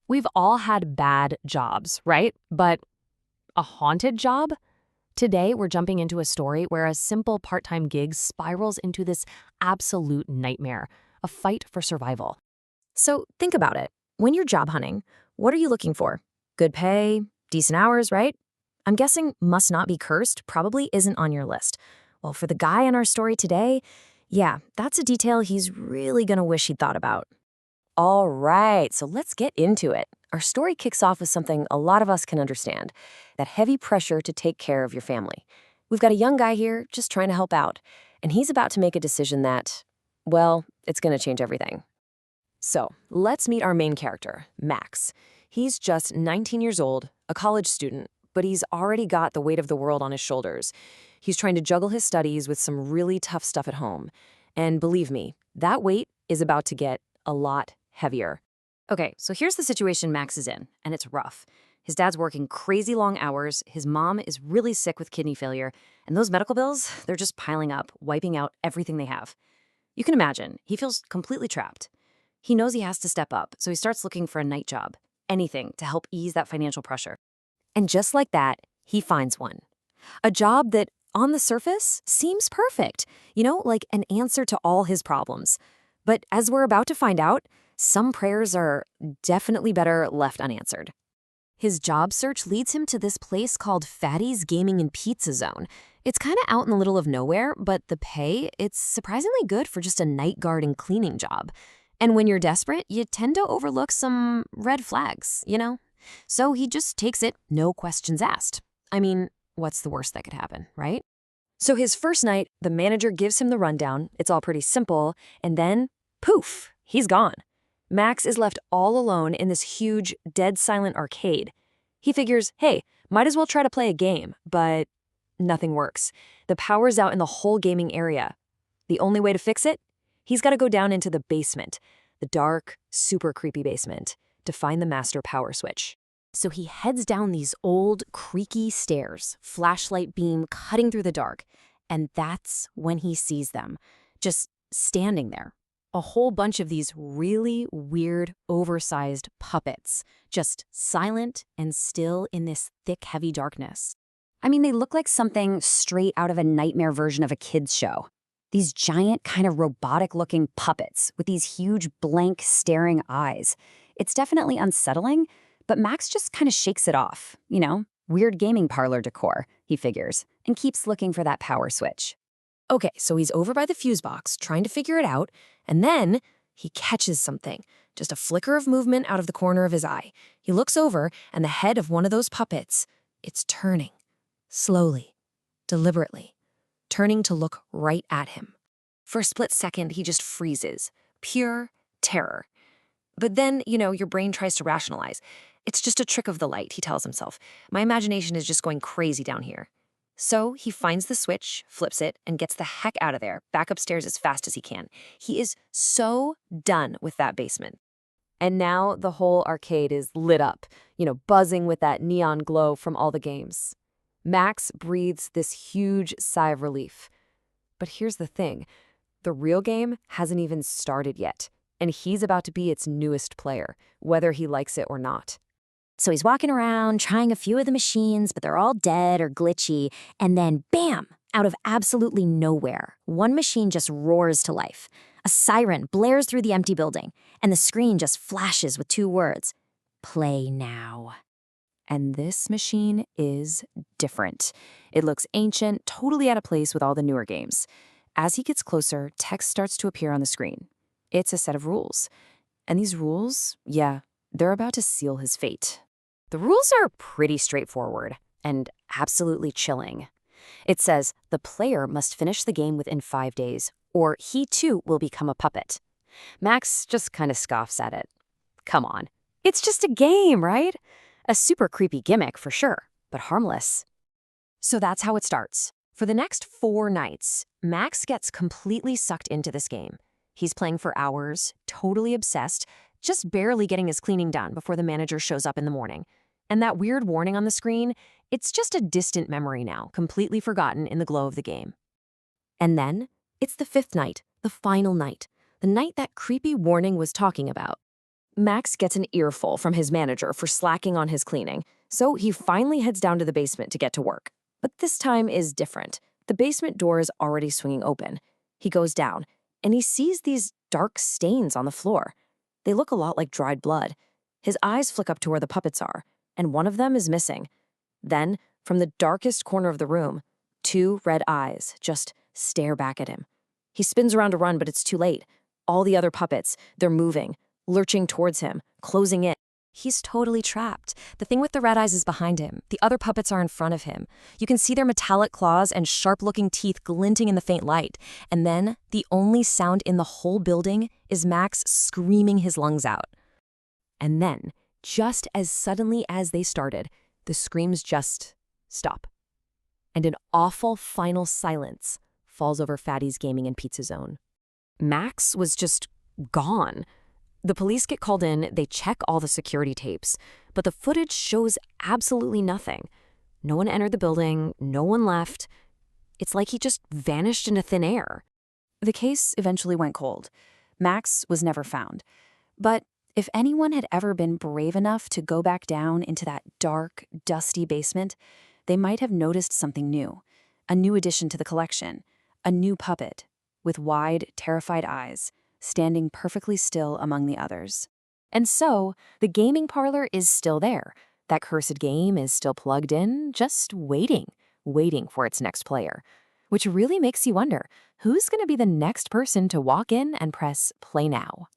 We've all had bad jobs, right? But a haunted job? Today, we're jumping into a story where a simple part-time gig spirals into this absolute nightmare, a fight for survival. So think about it. When you're job hunting, what are you looking for? Good pay, decent hours, right? I'm guessing must not be cursed probably isn't on your list. Well, for the guy in our story today, yeah, that's a detail he's really gonna wish he'd thought about. All right, so let's get into it. Our story kicks off with something a lot of us can understand, that heavy pressure to take care of your family. We've got a young guy here just trying to help out, and he's about to make a decision that, well, it's gonna change everything. So let's meet our main character, Max. He's just 19 years old, a college student, but he's already got the weight of the world on his shoulders. He's trying to juggle his studies with some really tough stuff at home. And believe me, that weight is about to get a lot heavier. Okay, so here's the situation Max is in, and it's rough. His dad's working crazy long hours, his mom is really sick with kidney failure, and those medical bills, they're just piling up, wiping out everything they have. You can imagine, he feels completely trapped. He knows he has to step up, so he starts looking for a night job, anything to help ease that financial pressure. And just like that, he finds one. A job that, on the surface, seems perfect, like an answer to all his problems. But as we're about to find out, some prayers are definitely better left unanswered. His job search leads him to this place called Fatty's Gaming and Pizza Zone. It's kind of out in the middle of nowhere, but the pay, it's surprisingly good for just a night guard and cleaning job. And when you're desperate, you tend to overlook some red flags. So he just takes it, no questions asked. I mean, what's the worst that could happen, right? So his first night, the manager gives him the rundown. It's all pretty simple. And then, poof, he's gone. Max is left all alone in this huge, dead silent arcade. He figures, hey, might as well try to play a game, but nothing works. The power's out in the whole gaming area. The only way to fix it? He's got to go down into the basement, the dark, super creepy basement, to find the master power switch. So he heads down these old, creaky stairs, flashlight beam cutting through the dark, and that's when he sees them, just standing there. A whole bunch of these really weird, oversized puppets, just silent and still in this thick, heavy darkness. I mean, they look like something straight out of a nightmare version of a kid's show. These giant, kind of robotic-looking puppets with these huge, blank, staring eyes. It's definitely unsettling, but Max just kind of shakes it off. Weird gaming parlor decor, he figures, and keeps looking for that power switch. Okay, so he's over by the fuse box, trying to figure it out, and then he catches something. Just a flicker of movement out of the corner of his eye. He looks over, and the head of one of those puppets, it's turning. Slowly, deliberately, turning to look right at him. For a split second, he just freezes. Pure terror. But then, your brain tries to rationalize. It's just a trick of the light, he tells himself. My imagination is just going crazy down here. So he finds the switch, flips it, and gets the heck out of there, back upstairs as fast as he can. He is so done with that basement. And now the whole arcade is lit up, buzzing with that neon glow from all the games. Max breathes this huge sigh of relief. But here's the thing. The real game hasn't even started yet, and he's about to be its newest player, whether he likes it or not. So he's walking around, trying a few of the machines, but they're all dead or glitchy, and then bam! Out of absolutely nowhere, one machine just roars to life. A siren blares through the empty building, and the screen just flashes with two words: play now. And this machine is different. It looks ancient, totally out of place with all the newer games. As he gets closer, text starts to appear on the screen. It's a set of rules. And these rules, they're about to seal his fate. The rules are pretty straightforward and absolutely chilling. It says the player must finish the game within 5 days, or he too will become a puppet. Max just kind of scoffs at it. Come on, it's just a game, right? A super creepy gimmick for sure, but harmless. So that's how it starts. For the next 4 nights, Max gets completely sucked into this game. He's playing for hours, totally obsessed, just barely getting his cleaning done before the manager shows up in the morning. And that weird warning on the screen, it's just a distant memory now, completely forgotten in the glow of the game. And then, it's the 5th night, the final night, the night that creepy warning was talking about. Max gets an earful from his manager for slacking on his cleaning, so he finally heads down to the basement to get to work. But this time is different. The basement door is already swinging open. He goes down, and he sees these dark stains on the floor. They look a lot like dried blood. His eyes flick up to where the puppets are, and one of them is missing. Then, from the darkest corner of the room, two red eyes just stare back at him. He spins around to run, but it's too late. All the other puppets, they're moving, lurching towards him, closing in. He's totally trapped. The thing with the red eyes is behind him. The other puppets are in front of him. You can see their metallic claws and sharp-looking teeth glinting in the faint light. And then, the only sound in the whole building is Max screaming his lungs out. And then, just as suddenly as they started, the screams just stop. And an awful final silence falls over Fatty's Gaming and Pizza Zone. Max was just gone. The police get called in, they check all the security tapes, but the footage shows absolutely nothing. No one entered the building, no one left. It's like he just vanished into thin air. The case eventually went cold. Max was never found. But if anyone had ever been brave enough to go back down into that dark, dusty basement, they might have noticed something new. A new addition to the collection. A new puppet, with wide, terrified eyes, standing perfectly still among the others. And so, the gaming parlor is still there. That cursed game is still plugged in, just waiting for its next player. Which really makes you wonder, who's going to be the next person to walk in and press play now?